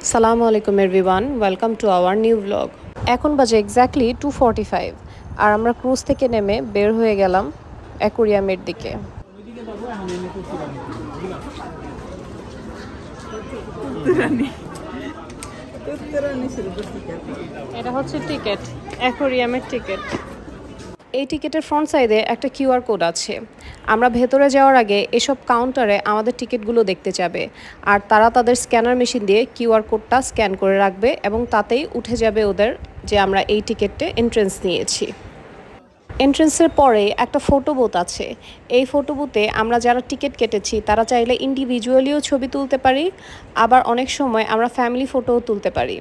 Assalamu alaikum everyone, welcome to our new vlog. এখন বাজে exactly 2:45 আর আমরা ক্রুজ থেকে নেমে বের হয়ে গেলাম অ্যাকোয়ারিয়ামের দিকে। এটা হচ্ছে টিকিট, অ্যাকোয়ারিয়ামের টিকিট। এই টিকিটের ফ্রন্ট সাইডে একটা কিউআর কোড আছে। আমরা ভেতরে যাওয়ার আগে এসব কাউন্টারে আমাদের টিকিটগুলো দেখতে যাবে আর তারা তাদের স্ক্যানার মেশিন দিয়ে কিউআর কোডটা স্ক্যান করে রাখবে এবং তাতেই উঠে যাবে ওদের যে আমরা এই টিকিটে এন্ট্রেন্স নিয়েছি। এন্ট্রেন্সের পরে একটা ফটো বুথ আছে। এই ফটো বুথে আমরা যারা টিকিট কেটেছি তারা চাইলে ইন্ডিভিজুয়ালিও ছবি তুলতে পারি, আবার অনেক সময় আমরা ফ্যামিলি ফটোও তুলতে পারি।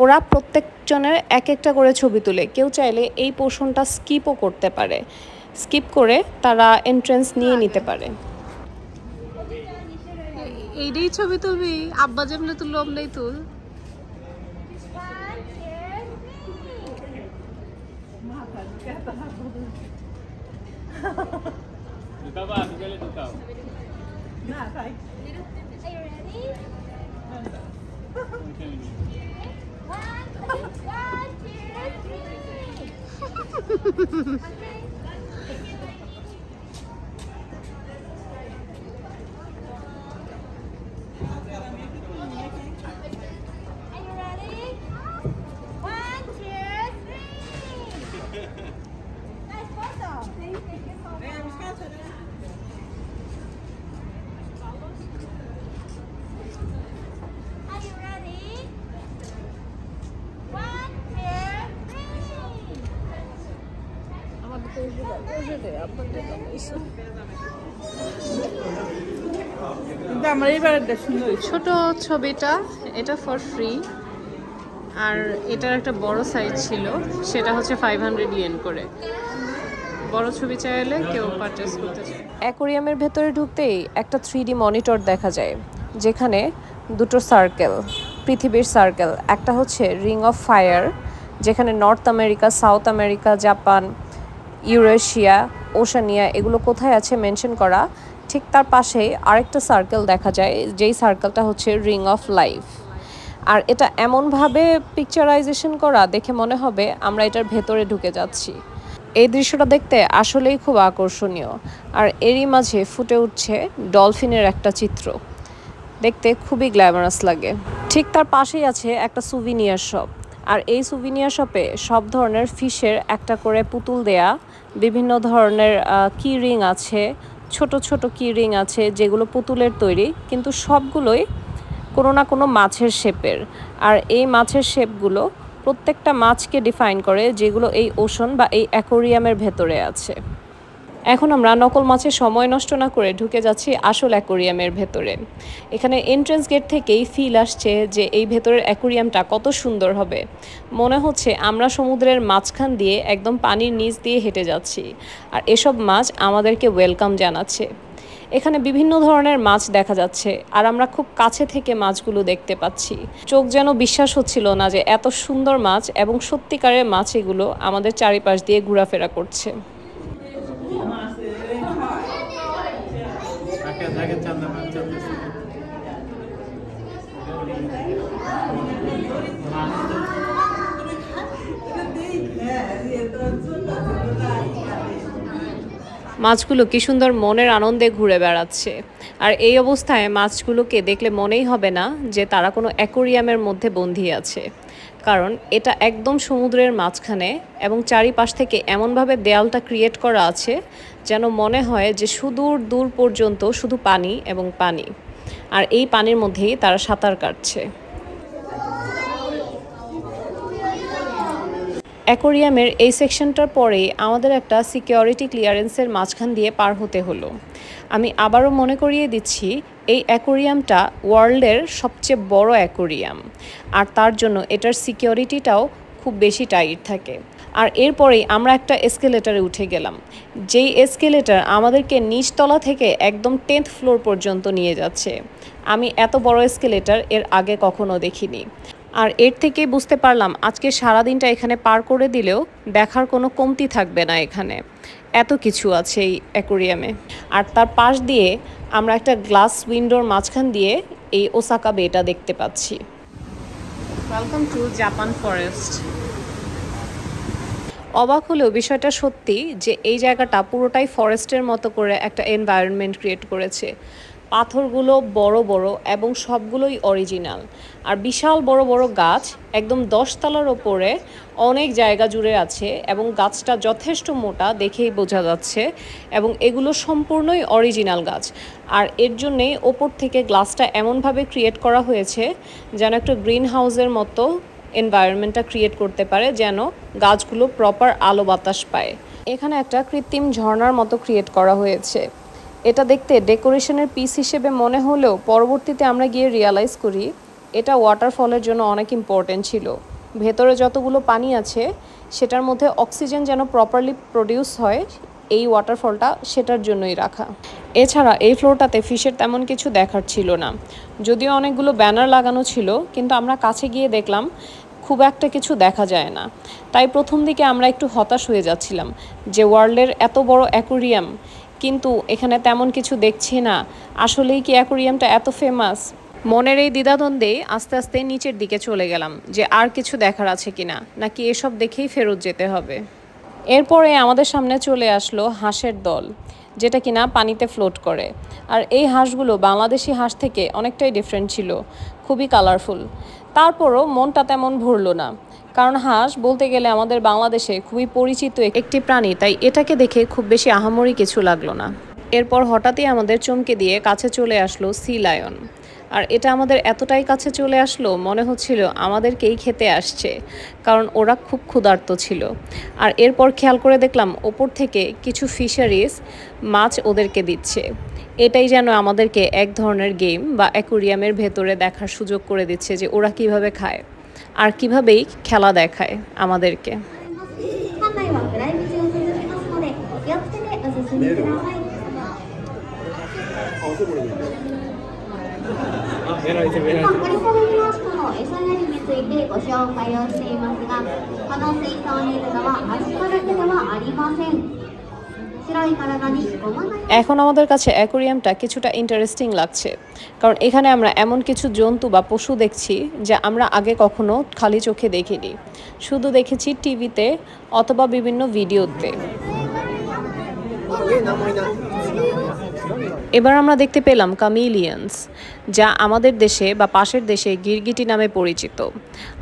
ওরা প্রত্যেকজনের এক একটা করে ছবি তুলে, কেউ চাইলে এই পোর্শনটা স্কিপও করতে পারে, স্কিপ করে তারা এন্ট্রেন্স নিয়ে নিতে পারে। এইটাই ছবি তুলবি, আব্বা যেমনি তুললো অমনি তুল। ছোট ছবিটা এটা ফর ফ্রি, আর এটার একটা বড় সাইজ ছিল, সেটা হচ্ছে 500 ইয়েন করে। বড় ছবি চাইলে কেউ পারচেজ করতে চায়। অ্যাকোয়ারিয়ামের ভেতরে ঢুকতেই একটা 3D মনিটর দেখা যায়, যেখানে দুটো সার্কেল, পৃথিবীর সার্কেল। একটা হচ্ছে রিং অফ ফায়ার, যেখানে north America, south America, Japan, Eurasia, Oceania এগুলো কোথায় আছে মেনশন করা। ঠিক তার পাশেই আরেকটা সার্কেল দেখা যায়, যেই সার্কেলটা হচ্ছে রিং অফ লাইফ। আর এটা এমনভাবে পিকচারাইজেশন করা, দেখে মনে হবে আমরা এটার ভেতরে ঢুকে যাচ্ছি। এই দৃশ্যটা দেখতে আসলেই খুব আকর্ষণীয়। আর এরই মাঝে ফুটে উঠছে ডলফিনের একটা চিত্র, দেখতে খুবই গ্ল্যামারাস লাগে। ঠিক তার পাশেই আছে একটা সুভিনিয়ার শপ, আর এই সুভিনিয়ার শপে সব ধরনের ফিশের একটা করে পুতুল দেয়া, বিভিন্ন ধরনের কি রিং আছে, ছোট ছোট কি রিং আছে যেগুলো পুতুলের তৈরি, কিন্তু সবগুলোই কোনো না কোনো মাছের শেপের। আর এই মাছের শেপগুলো প্রত্যেকটা মাছকে ডিফাইন করে, যেগুলো এই ওশন বা এই অ্যাকোয়ারিয়ামের ভেতরে আছে। এখন আমরা নকল মাছের সময় নষ্ট না করে ঢুকে যাচ্ছি আসল অ্যাকোয়ারিয়ামের ভেতরে। এখানে এন্ট্রেন্স গেট থেকেই ফিল আসছে যে এই ভেতরের অ্যাকোয়ারিয়ামটা কত সুন্দর হবে। মনে হচ্ছে আমরা সমুদ্রের মাঝখান দিয়ে একদম পানির নিচ দিয়ে হেঁটে যাচ্ছি, আর এসব মাছ আমাদেরকে ওয়েলকাম জানাচ্ছে। এখানে বিভিন্ন ধরনের মাছ দেখা যাচ্ছে, আর আমরা খুব কাছে থেকে মাছগুলো দেখতে পাচ্ছি। চোখ যেন বিশ্বাস হচ্ছিল না যে এত সুন্দর মাছ এবং সত্যিকারের মাছ এগুলো আমাদের চারিপাশ দিয়ে ঘোরাফেরা করছে। মাছগুলো কি সুন্দর মনের আনন্দে ঘুরে বেড়াচ্ছে। আর এই অবস্থায় মাছগুলোকে দেখলে মনেই হবে না যে তারা কোনো অ্যাকোয়ারিয়ামের মধ্যে বন্দী আছে, কারণ এটা একদম সমুদ্রের মাঝখানে এবং চারিপাশ থেকে এমনভাবে দেয়ালটা ক্রিয়েট করা আছে যেন মনে হয় যে সুদূর দূর পর্যন্ত শুধু পানি এবং পানি, আর এই পানির মধ্যেই তারা সাঁতার কাটছে। অ্যাকোয়ারিয়ামের এই সেকশনটার পরেই আমাদের একটা সিকিউরিটি ক্লিয়ারেন্সের মাঝখান দিয়ে পার হতে হলো। আমি আবারও মনে করিয়ে দিচ্ছি, এই অ্যাকোয়ারিয়ামটা ওয়ার্ল্ডের সবচেয়ে বড় অ্যাকোয়ারিয়াম, আর তার জন্য এটার সিকিউরিটিটাও খুব বেশি টাইট থাকে। আর এরপরেই আমরা একটা এসকেলেটারে উঠে গেলাম, যেই এসকেলেটার আমাদেরকে নিচতলা থেকে একদম 10th ফ্লোর পর্যন্ত নিয়ে যাচ্ছে। আমি এত বড় এসকেলেটার এর আগে কখনো দেখিনি। আর এর থেকেই বুঝতে পারলাম আজকে সারাদিনটা এখানে পার করে দিলেও দেখার কোনো কমতি থাকবে না। এখানে এত কিছু আছে এই অ্যাকোয়ারিয়ামে। আর তার পাশ দিয়ে আমরা একটা গ্লাস উইন্ডোর মাঝখান দিয়ে এই ওসাকা বেটা দেখতে পাচ্ছি। Welcome to Japan forest. অবাক হলেও বিষয়টা সত্যি যে এই জায়গাটা পুরোটাই ফরেস্টের মতো করে একটা এনভায়রনমেন্ট ক্রিয়েট করেছে। পাথরগুলো বড় বড় এবং সবগুলোই অরিজিনাল, আর বিশাল বড় বড় গাছ একদম 10 তলার ওপরে অনেক জায়গা জুড়ে আছে, এবং গাছটা যথেষ্ট মোটা দেখেই বোঝা যাচ্ছে, এবং এগুলো সম্পূর্ণই অরিজিনাল গাছ। আর এর জন্যেই ওপর থেকে গ্লাসটা এমনভাবে ক্রিয়েট করা হয়েছে যেন একটা গ্রিন হাউসের মতো এনভায়রনমেন্টটা ক্রিয়েট করতে পারে, যেন গাছগুলো প্রপার আলো বাতাস পায়। এখানে একটা কৃত্রিম ঝর্ণার মতো ক্রিয়েট করা হয়েছে। এটা দেখতে ডেকোরেশনের পিস হিসেবে মনে হলেও পরবর্তীতে আমরা গিয়ে রিয়ালাইজ করি এটা ওয়াটারফলের জন্য অনেক ইম্পর্টেন্ট ছিল। ভেতরে যতগুলো পানি আছে সেটার মধ্যে অক্সিজেন যেন প্রপারলি প্রডিউস হয়, এই ওয়াটারফলটা সেটার জন্যই রাখা। এছাড়া এই ফ্লোরটাতে ফিশের তেমন কিছু দেখার ছিল না, যদিও অনেকগুলো ব্যানার লাগানো ছিল, কিন্তু আমরা কাছে গিয়ে দেখলাম খুব একটা কিছু দেখা যায় না। তাই প্রথম দিকে আমরা একটু হতাশ হয়ে যাচ্ছিলাম যে ওয়ার্ল্ডের এত বড় অ্যাকোরিয়াম, কিন্তু এখানে তেমন কিছু দেখছি না। আসলেই কি অ্যাকোরিয়ামটা এত ফেমাস? মনের এই দ্বিধাদ্বন্দ্বে আস্তে আস্তে নিচের দিকে চলে গেলাম যে আর কিছু দেখার আছে কিনা, নাকি এসব দেখেই ফেরত যেতে হবে। এরপরে আমাদের সামনে চলে আসলো হাঁসের দল, যেটা কিনা পানিতে ফ্লোট করে। আর এই হাঁসগুলো বাংলাদেশি হাঁস থেকে অনেকটাই ডিফারেন্ট ছিল, খুবই কালারফুল। তারপরও মনটা তেমন ভরল না, কারণ হাঁস বলতে গেলে আমাদের বাংলাদেশে খুবই পরিচিত একটি প্রাণী, তাই এটাকে দেখে খুব বেশি আহামরি কিছু লাগলো না। এরপর হঠাৎই আমাদের চমকে দিয়ে কাছে চলে আসলো সি লায়ন। আর এটা আমাদের এতটাই কাছে চলে আসলো মনে হচ্ছিল আমাদেরকেই খেতে আসছে, কারণ ওরা খুব ক্ষুধার্ত ছিল। আর এরপর খেয়াল করে দেখলাম ওপর থেকে কিছু ফিশারিজ মাছ ওদেরকে দিচ্ছে। এটাই যেন আমাদেরকে এক ধরনের গেম বা অ্যাকোরিয়ামের ভেতরে দেখার সুযোগ করে দিচ্ছে যে ওরা কিভাবে খায় আর কিভাবেই খেলা দেখায় আমাদেরকে। এখন আমাদের কাছে অ্যাকোরিয়ামটা কিছুটা ইন্টারেস্টিং লাগছে, কারণ এখানে আমরা এমন কিছু জন্তু বা পশু দেখছি যা আমরা আগে কখনো খালি চোখে দেখিনি, শুধু দেখেছি টিভিতে অথবা বিভিন্ন ভিডিওতে। এবার আমরা দেখতে পেলাম কামিলিয়ান্স, যা আমাদের দেশে বা পাশের দেশে গিরগিটি নামে পরিচিত।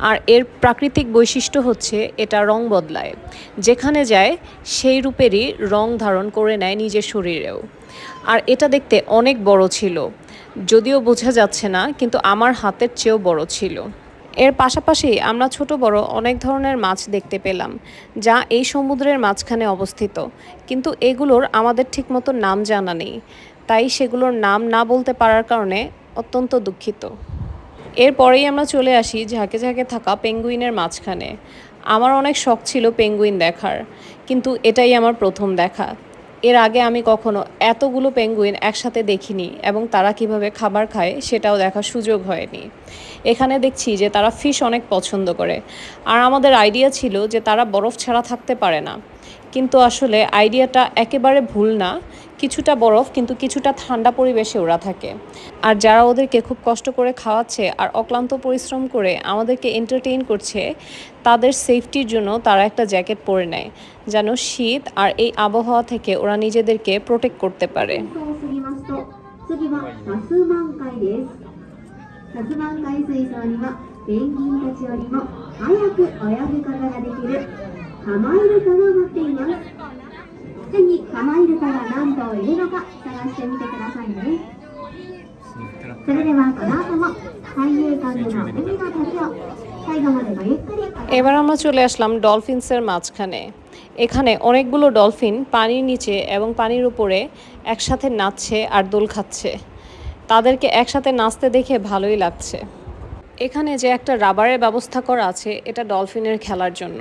আর এর প্রাকৃতিক বৈশিষ্ট্য হচ্ছে এটা রং বদলায়, যেখানে যায় সেই রূপেরই রং ধারণ করে নেয় নিজের শরীরেও। আর এটা দেখতে অনেক বড় ছিল, যদিও বোঝা যাচ্ছে না, কিন্তু আমার হাতের চেয়েও বড় ছিল। এর পাশাপাশি আমরা ছোট বড় অনেক ধরনের মাছ দেখতে পেলাম, যা এই সমুদ্রের মাঝখানে অবস্থিত, কিন্তু এগুলোর আমাদের ঠিকমতো নাম জানা নেই, তাই সেগুলোর নাম না বলতে পারার কারণে অত্যন্ত দুঃখিত। এরপরেই আমরা চলে আসি ঝাঁকে ঝাঁকে থাকা পেঙ্গুইনের মাঝখানে। আমার অনেক শখ ছিল পেঙ্গুইন দেখার, কিন্তু এটাই আমার প্রথম দেখা। এর আগে আমি কখনো এতগুলো পেঙ্গুইন একসাথে দেখিনি, এবং তারা কিভাবে খাবার খায় সেটাও দেখার সুযোগ হয়নি। এখানে দেখছি যে তারা ফিশ অনেক পছন্দ করে, আর আমাদের আইডিয়া ছিল যে তারা বরফ ছাড়া থাকতে পারে না, কিন্তু আসলে আইডিয়াটা একেবারে ভুল না। কিছুটা বরফ কিন্তু কিছুটা ঠান্ডা পরিবেশে ওরা থাকে। আর যারা ওদেরকে খুব কষ্ট করে খাওয়াচ্ছে আর অক্লান্ত পরিশ্রম করে আমাদেরকে এন্টারটেইন করছে, তাদের সেফটির জন্য তারা একটা জ্যাকেট পরে নেয়, যেন শীত আর এই আবহাওয়া থেকে ওরা নিজেদেরকে প্রোটেক্ট করতে পারে। এবার আমরা চলে আসলাম ডলফিনসের মাঝখানে। এখানে অনেকগুলো ডলফিন পানির নিচে এবং পানির উপরে একসাথে নাচছে আর দোল খাচ্ছে। তাদেরকে একসাথে নাচতে দেখে ভালোই লাগছে। এখানে যে একটা রাবারের ব্যবস্থা করা আছে, এটা ডলফিনের খেলার জন্য।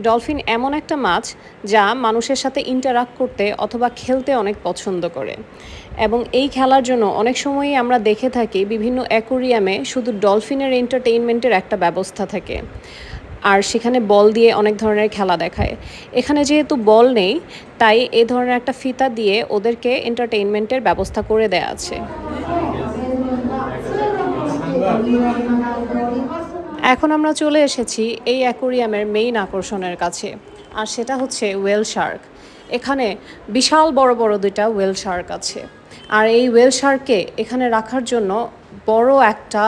ডলফিন এমন একটা মাছ যা মানুষের সাথে ইন্টারাক্ট করতে অথবা খেলতে অনেক পছন্দ করে, এবং এই খেলার জন্য অনেক সময়ই আমরা দেখে থাকি বিভিন্ন অ্যাকোরিয়ামে শুধু ডলফিনের এন্টারটেইনমেন্টের একটা ব্যবস্থা থাকে, আর সেখানে বল দিয়ে অনেক ধরনের খেলা দেখায়। এখানে যেহেতু বল নেই, তাই এই ধরনের একটা ফিতা দিয়ে ওদেরকে এন্টারটেইনমেন্টের ব্যবস্থা করে দেয়া আছে। এখন আমরা চলে এসেছি এই অ্যাকোরিয়ামের মেইন আকর্ষণের কাছে, আর সেটা হচ্ছে ওয়েল শার্ক। এখানে বিশাল বড় বড় দুইটা ওয়েল শার্ক আছে, আর এই ওয়েল শার্ককে এখানে রাখার জন্য বড় একটা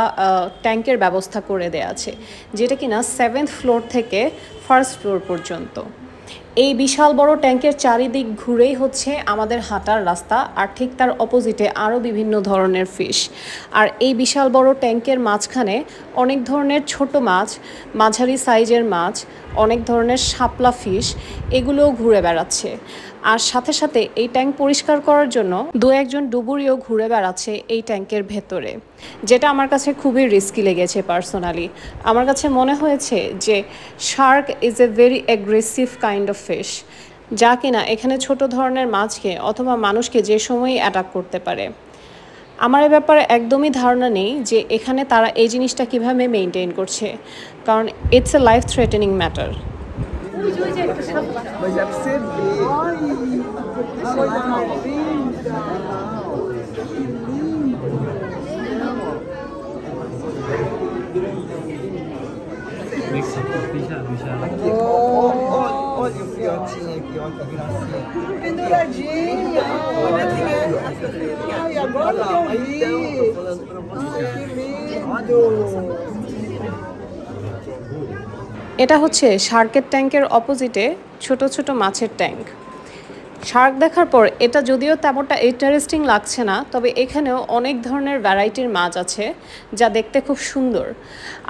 ট্যাঙ্কের ব্যবস্থা করে দেয়া আছে, যেটা কিনা 7th ফ্লোর থেকে 1st ফ্লোর পর্যন্ত। এই বিশাল বড় ট্যাঙ্কের চারিদিক ঘুরেই হচ্ছে আমাদের হাঁটার রাস্তা, আর ঠিক তার অপোজিটে আরও বিভিন্ন ধরনের ফিশ। আর এই বিশাল বড় ট্যাঙ্কের মাঝখানে অনেক ধরনের ছোট মাছ, মাঝারি সাইজের মাছ, অনেক ধরনের শাপলা ফিশ এগুলোও ঘুরে বেড়াচ্ছে। আর সাথে সাথে এই ট্যাঙ্ক পরিষ্কার করার জন্য দু একজন ডুবুরিও ঘুরে বেড়াচ্ছে এই ট্যাঙ্কের ভেতরে, যেটা আমার কাছে খুবই রিস্কি লেগেছে পার্সোনালি। আমার কাছে মনে হয়েছে যে Shark is a very aggressive kind of fish, যা কিনা এখানে ছোট ধরনের মাছকে অথবা মানুষকে যে সময়ই অ্যাটাক করতে পারে। আমার এ ব্যাপারে একদমই ধারণা নেই যে এখানে তারা এই জিনিসটা কিভাবে মেনটেন করছে, কারণ it's a life threatening matter. Mas é pra você ver. Ai, coisa mais linda. Aqui, olha o filhotinho aqui, olha que gracinha. Penduradinha. Ai, agora que eu vi. Ai, que lindo. এটা হচ্ছে শার্কের ট্যাঙ্কের অপোজিটে ছোট ছোট মাছের tank. Shark দেখার পর এটা যদিও তেমনটা ইন্টারেস্টিং লাগছে না, তবে এখানেও অনেক ধরনের ভ্যারাইটির মাছ আছে যা দেখতে খুব সুন্দর।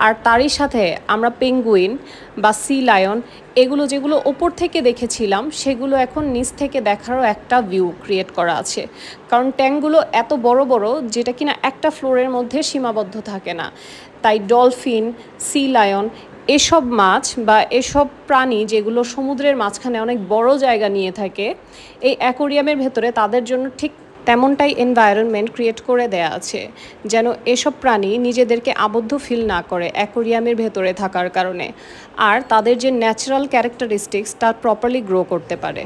আর তারই সাথে আমরা পেঙ্গুইন বা সি লায়ন এগুলো যেগুলো ওপর থেকে দেখেছিলাম সেগুলো এখন নিচ থেকে দেখারও একটা ভিউ ক্রিয়েট করা আছে, কারণ ট্যাঙ্কগুলো এত বড় বড় যেটা কিনা একটা ফ্লোরের মধ্যে সীমাবদ্ধ থাকে না। তাই ডলফিন, সি লায়ন এসব মাছ বা এসব প্রাণী যেগুলো সমুদ্রের মাঝখানে অনেক বড় জায়গা নিয়ে থাকে, এই অ্যাকোরিয়ামের ভেতরে তাদের জন্য ঠিক তেমনটাই এনভায়রনমেন্ট ক্রিয়েট করে দেয়া আছে, যেন এসব প্রাণী নিজেদেরকে আবদ্ধ ফিল না করে অ্যাকোরিয়ামের ভেতরে থাকার কারণে, আর তাদের যে ন্যাচারাল ক্যারেক্টারিস্টিক্স তা প্রপারলি গ্রো করতে পারে।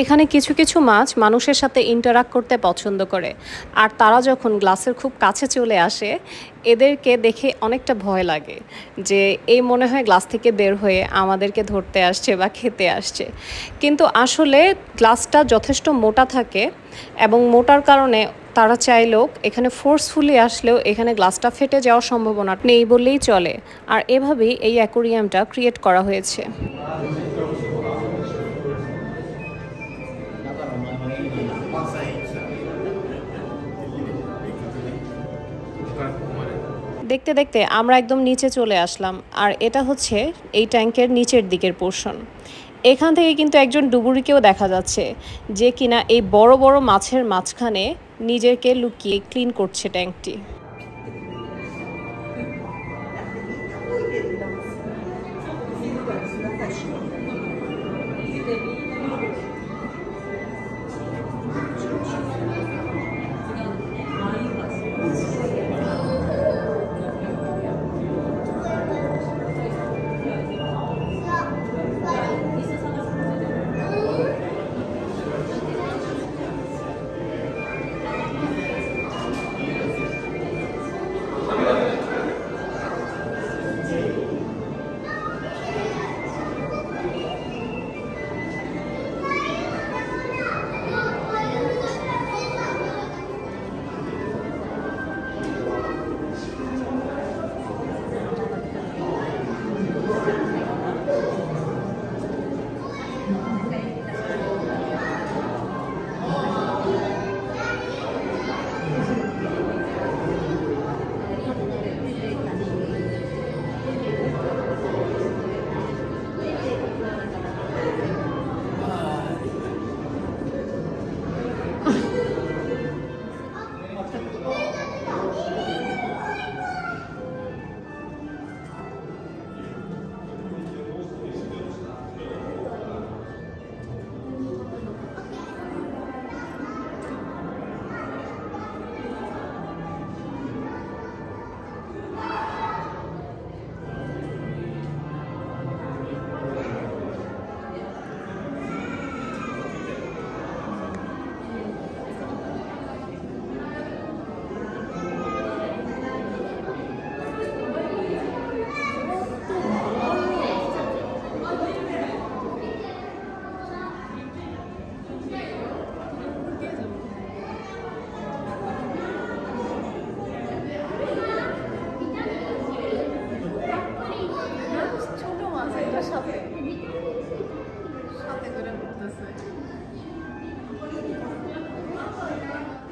এখানে কিছু কিছু মাছ মানুষের সাথে ইন্টারাক্ট করতে পছন্দ করে, আর তারা যখন গ্লাসের খুব কাছে চলে আসে এদেরকে দেখে অনেকটা ভয় লাগে যে এই মনে হয় গ্লাস থেকে বের হয়ে আমাদেরকে ধরতে আসছে বা খেতে আসছে। কিন্তু আসলে গ্লাসটা যথেষ্ট মোটা থাকে এবং মোটার কারণে তারা চাইলেও এখানে ফোর্সফুলি আসলেও এখানে গ্লাসটা ফেটে যাওয়ার সম্ভাবনা নেই বললেই চলে। আর এভাবেই এই অ্যাকোরিয়ামটা ক্রিয়েট করা হয়েছে। দেখতে দেখতে আমরা একদম নিচে চলে আসলাম, আর এটা হচ্ছে এই ট্যাঙ্কের নিচের দিকের পোর্শন। এখান থেকে কিন্তু একজন ডুবুরিকেও দেখা যাচ্ছে যে কিনা এই বড় বড় মাছের মাঝখানে নিজেকে লুকিয়ে ক্লিন করছে ট্যাঙ্কটি।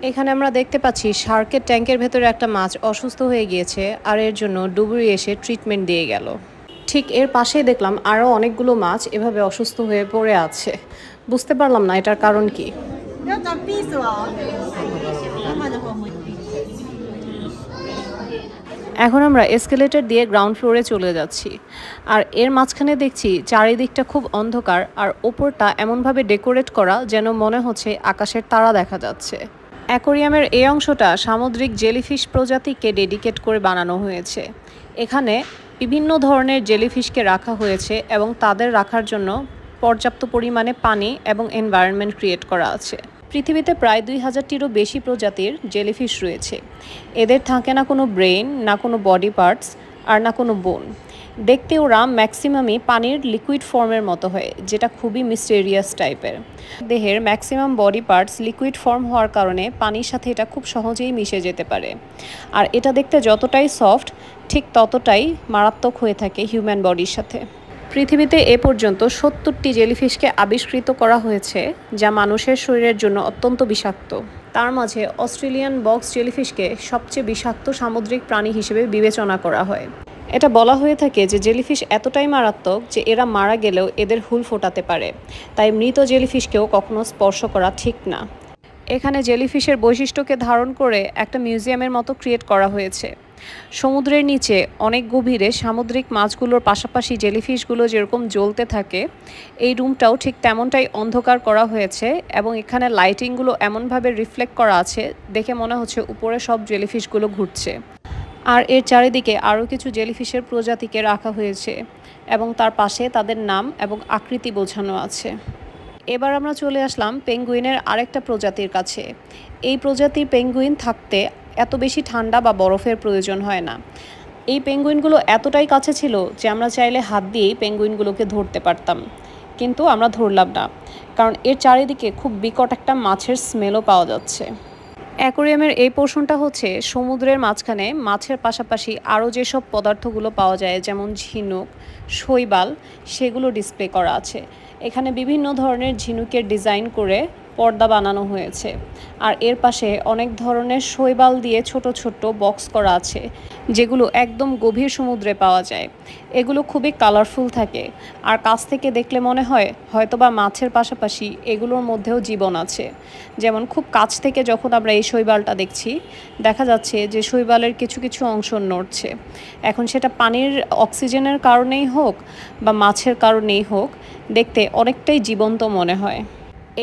এখানে আমরা দেখতে পাচ্ছি শার্কের ট্যাঙ্কের ভেতরে একটা মাছ অসুস্থ হয়ে গিয়েছে আর এর জন্য ডুবুরি এসে ট্রিটমেন্ট দিয়ে গেল। ঠিক এর পাশেই দেখলাম আরও অনেকগুলো মাছ এভাবে অসুস্থ হয়ে পড়ে আছে। বুঝতে পারলাম না এটার কারণ কি। এখন আমরা এসকেলেটর দিয়ে গ্রাউন্ড ফ্লোরে চলে যাচ্ছি আর এর মাঝখানে দেখছি চারিদিকটা খুব অন্ধকার আর ওপরটা এমনভাবে ডেকোরেট করা যেন মনে হচ্ছে আকাশের তারা দেখা যাচ্ছে। অ্যাকোরিয়ামের এই অংশটা সামুদ্রিক জেলিফিশ প্রজাতিকে ডেডিকেট করে বানানো হয়েছে। এখানে বিভিন্ন ধরনের জেলিফিশকে রাখা হয়েছে এবং তাদের রাখার জন্য পর্যাপ্ত পরিমাণে পানি এবং এনভায়রনমেন্ট ক্রিয়েট করা আছে। পৃথিবীতে প্রায় 2000-টিরও বেশি প্রজাতির জেলিফিশ রয়েছে। এদের থাকে না কোনো ব্রেন, না কোনো বডি পার্টস আর না কোনো বোন। দেখতে ওরা ম্যাক্সিমামই পানির লিকুইড ফর্মের মতো হয়, যেটা খুবই মিস্টেরিয়াস টাইপের। দেহের maximum body parts liquid form হওয়ার কারণে পানির সাথে এটা খুব সহজেই মিশে যেতে পারে। আর এটা দেখতে যতটাই সফট ঠিক ততটাই মারাত্মক হয়ে থাকে হিউম্যান বডির সাথে। পৃথিবীতে এ পর্যন্ত 70টি জেলিফিশকে আবিষ্কৃত করা হয়েছে যা মানুষের শরীরের জন্য অত্যন্ত বিষাক্ত। তার মাঝে অস্ট্রেলিয়ান বক্স জেলিফিশকে সবচেয়ে বিষাক্ত সামুদ্রিক প্রাণী হিসেবে বিবেচনা করা হয়। এটা বলা হয়ে থাকে যে জেলিফিশ এতটাই মারাত্মক যে এরা মারা গেলেও এদের হুল ফোটাতে পারে, তাই মৃত জেলিফিশকেও কখনো স্পর্শ করা ঠিক না। এখানে জেলিফিশের বৈশিষ্ট্যকে ধারণ করে একটা মিউজিয়ামের মতো ক্রিয়েট করা হয়েছে। সমুদ্রের নিচে অনেক গভীরে সামুদ্রিক মাছগুলোর পাশাপাশি জেলিফিশগুলো যেরকম জ্বলতে থাকে, এই রুমটাও ঠিক তেমনটাই অন্ধকার করা হয়েছে এবং এখানে লাইটিংগুলো এমনভাবে রিফ্লেক্ট করা আছে দেখে মনে হচ্ছে উপরে সব জেলিফিশগুলো ঘুরছে। আর এর চারিদিকে আরও কিছু জেলিফিশের প্রজাতিকে রাখা হয়েছে এবং তার পাশে তাদের নাম এবং আকৃতি বোঝানো আছে। এবার আমরা চলে আসলাম পেঙ্গুইনের আরেকটা প্রজাতির কাছে। এই প্রজাতির পেঙ্গুইন থাকতে এত বেশি ঠান্ডা বা বরফের প্রয়োজন হয় না। এই পেঙ্গুইনগুলো এতটাই কাছে ছিল যে আমরা চাইলে হাত দিয়েই পেঙ্গুইনগুলোকে ধরতে পারতাম, কিন্তু আমরা ধরলাম না কারণ এর চারিদিকে খুব বিকট একটা মাছের স্মেলও পাওয়া যাচ্ছে। অ্যাকোরিয়ামের এই পোর্শনটা হচ্ছে সমুদ্রের মাঝখানে মাছের পাশাপাশি আরও যেসব পদার্থগুলো পাওয়া যায় যেমন ঝিনুক, শৈবাল, সেগুলো ডিসপ্লে করা আছে। এখানে বিভিন্ন ধরনের ঝিনুকের ডিজাইন করে পর্দা বানানো হয়েছে আর এর পাশে অনেক ধরনের শৈবাল দিয়ে ছোট ছোট বক্স করা আছে যেগুলো একদম গভীর সমুদ্রে পাওয়া যায়। এগুলো খুবই কালারফুল থাকে আর কাছ থেকে দেখলে মনে হয় হয়তোবা মাছের পাশাপাশি এগুলোর মধ্যেও জীবন আছে। যেমন খুব কাছ থেকে যখন আমরা এই শৈবালটা দেখছি দেখা যাচ্ছে যে শৈবালের কিছু কিছু অংশ নড়ছে। এখন সেটা পানির অক্সিজেনের কারণেই হোক বা মাছের কারণেই হোক, দেখতে অনেকটাই জীবন্ত মনে হয়।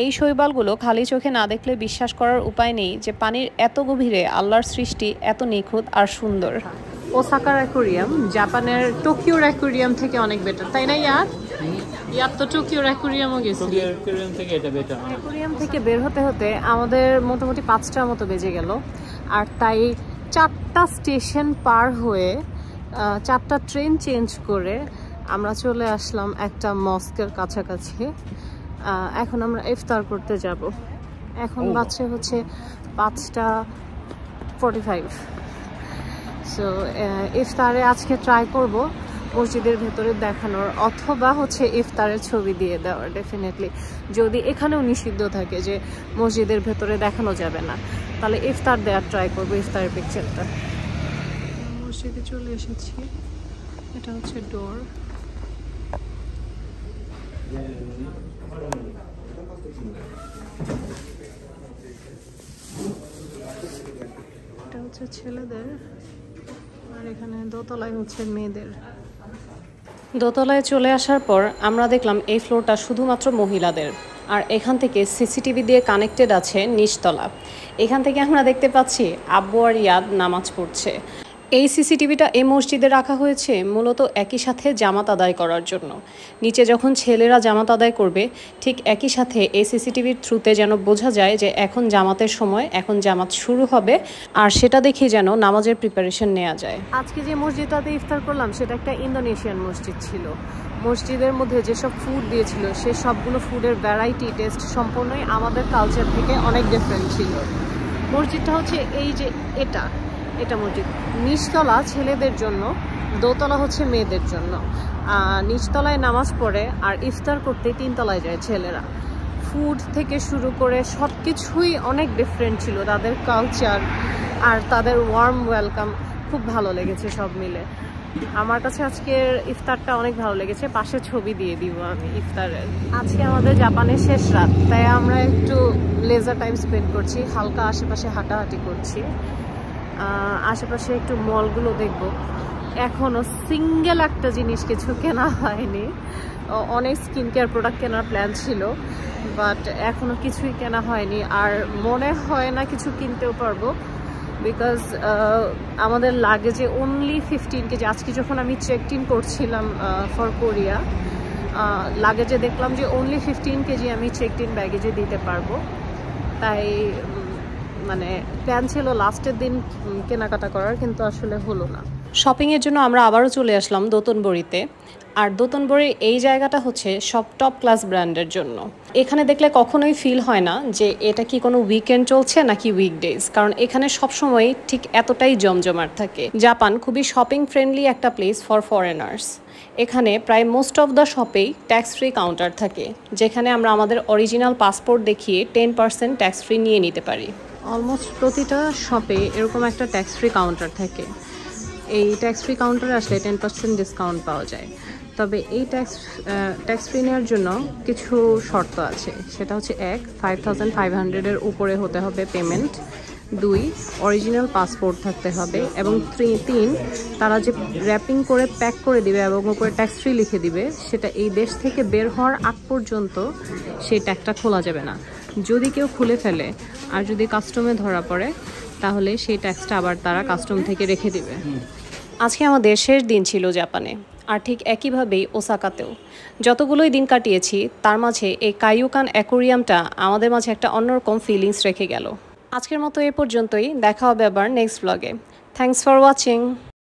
এই শৈবালগুলো খালি চোখে না দেখলে বিশ্বাস করার উপায় নেই যে পানির এত গভীরে আল্লাহর সৃষ্টি এত নিখুঁত আর সুন্দর। ওসাকার অ্যাকোরিয়াম জাপানের টোকিওর অ্যাকোরিয়াম থেকে অনেক বেটার, তাই না? ইয়ার তো টোকিওর অ্যাকোরিয়ামও গেছি। অ্যাকোরিয়াম থেকে এটা বেটার। অ্যাকোরিয়াম থেকে বের হতে হতে আমাদের মোটামুটি 5টার মতো বেজে গেল আর তাই 4টা স্টেশন পার হয়ে 4টা ট্রেন চেঞ্জ করে আমরা চলে আসলাম একটা মস্কের কাছাকাছি। এখন আমরা ইফতার করতে যাব। এখন বাজছে হচ্ছে 5:45। সো ইফতারে আজকে ট্রাই করব মসজিদের ভেতরে দেখানোর অথবা হচ্ছে ইফতারের ছবি দিয়ে দেওয়ার। ডেফিনেটলি যদি এখানেও নিষিদ্ধ থাকে যে মসজিদের ভেতরে দেখানো যাবে না, তাহলে ইফতার দেওয়ার ট্রাই করবো, ইফতারের পিকচারটা। মসজিদে চলে এসেছি, এটা হচ্ছে ডোর। এটা হচ্ছে ছেলেদের আর এখানে দোতলায় হচ্ছে মেয়েদের। দোতলায় চলে আসার পর আমরা দেখলাম এই ফ্লোরটা শুধুমাত্র মহিলাদের আর এখান থেকে সিসিটিভি দিয়ে কানেক্টেড আছে নিচতলা। এখান থেকে আমরা দেখতে পাচ্ছি আব্বু আর ইয়াদ নামাজ পড়ছে। এই সিসিটিভিটা এই মসজিদে রাখা হয়েছে মূলত একই সাথে জামাত আদায় করার জন্য। নিচে যখন ছেলেরা জামাত আদায় করবে ঠিক একই সাথে এই সিসিটিভির থ্রুতে যেন বোঝা যায় যে এখন জামাতের সময়, এখন জামাত শুরু হবে, আর সেটা দেখে যেন নামাজের প্রিপারেশন নেওয়া যায়। আজকে যে মসজিদটাতে ইফতার করলাম সেটা একটা ইন্দোনেশিয়ান মসজিদ ছিল। মসজিদের মধ্যে যেসব ফুড দিয়েছিল সে সবগুলো ফুডের ভ্যারাইটি টেস্ট সম্পূর্ণই আমাদের কালচার থেকে অনেক ডিফারেন্ট ছিল। মসজিদটা হচ্ছে এই যে এটা মসজিদ। নিচতলা ছেলেদের জন্য, দোতলা হচ্ছে মেয়েদের জন্য। নিচতলায় নামাজ পড়ে আর ইফতার করতে 3তলায় যায় ছেলেরা। ফুড থেকে শুরু করে সব কিছুই অনেক ডিফারেন্ট ছিল, তাদের কালচার আর তাদের ওয়ার্ম ওয়েলকাম খুব ভালো লেগেছে সব মিলে। আমার কাছে আজকের ইফতারটা অনেক ভালো লেগেছে, পাশে ছবি দিয়ে দিব আমি ইফতারের। আজকে আমাদের জাপানের শেষ রাত, তাই আমরা একটু লেজার টাইম স্পেন্ড করছি, হালকা আশেপাশে হাঁটাহাঁটি করছি, আশেপাশে একটু মলগুলো দেখব। এখনও সিঙ্গেল একটা জিনিস কিছু কেনা হয়নি, অনেক স্কিন কেয়ার প্রোডাক্ট কেনার প্ল্যান ছিল, বাট এখনও কিছুই কেনা হয়নি। আর মনে হয় না কিছু কিনতেও পারবো, বিকজ আমাদের লাগেজে অনলি 15 কেজি। আজকে যখন আমি চেক ইন করছিলাম ফর কোরিয়া, লাগেজে দেখলাম যে অনলি 15 কেজি আমি চেক ইন ব্যাগেজে দিতে পারবো। তাই মানে প্ল্যান ছিল লাস্টের দিন কেনাকাটা করার, কিন্তু আসলে হলো না। শপিংয়ের জন্য আমরা আবারও চলে আসলাম দোতনবড়িতে। আর দোতনবড়ির এই জায়গাটা হচ্ছে সব টপ ক্লাস ব্র্যান্ডের জন্য। এখানে দেখলে কখনোই ফিল হয় না যে এটা কি কোনো উইকেন্ড চলছে নাকি উইকডেজ, কারণ এখানে সবসময় ঠিক এতটাই জমজমাট থাকে। জাপান খুবই শপিং ফ্রেন্ডলি একটা প্লেস ফর ফরেনার্স। এখানে প্রায় মোস্ট অফ দ্য শপেই ট্যাক্স ফ্রি কাউন্টার থাকে, যেখানে আমরা আমাদের অরিজিনাল পাসপোর্ট দেখিয়ে 10% ট্যাক্স ফ্রি নিয়ে নিতে পারি। অলমোস্ট প্রতিটা শপে এরকম একটা ট্যাক্স ফ্রি কাউন্টার থাকে। এই ট্যাক্স ফ্রি কাউন্টারে আসলে 10% ডিসকাউন্ট পাওয়া যায়। তবে এই ট্যাক্স ফ্রি নেওয়ার জন্য কিছু শর্ত আছে। সেটা হচ্ছে 1, 5500-এর উপরে হতে হবে পেমেন্ট, 2, অরিজিনাল পাসপোর্ট থাকতে হবে, এবং 3, তারা যে র্যাপিং করে প্যাক করে দিবে এবং উপরে ট্যাক্স ফ্রি লিখে দিবে, সেটা এই দেশ থেকে বের হওয়ার আগ পর্যন্ত সেই ট্যাগটা খোলা যাবে না। যদি কেউ খুলে ফেলে আর যদি কাস্টমে ধরা পড়ে, তাহলে সেই ট্যাক্সটা আবার তারা কাস্টম থেকে রেখে দিবে। আজকে আমাদের শেষ দিন ছিল জাপানে, আর ঠিক একইভাবেই ওসাকাতেও। যতগুলোই দিন কাটিয়েছি তার মাঝে এই কাইয়োকান অ্যাকোরিয়ামটা আমাদের মাঝে একটা অন্যরকম ফিলিংস রেখে গেল। আজকের মতো এ পর্যন্তই, দেখা হবে আবার নেক্সট ব্লগে। Thanks for watching.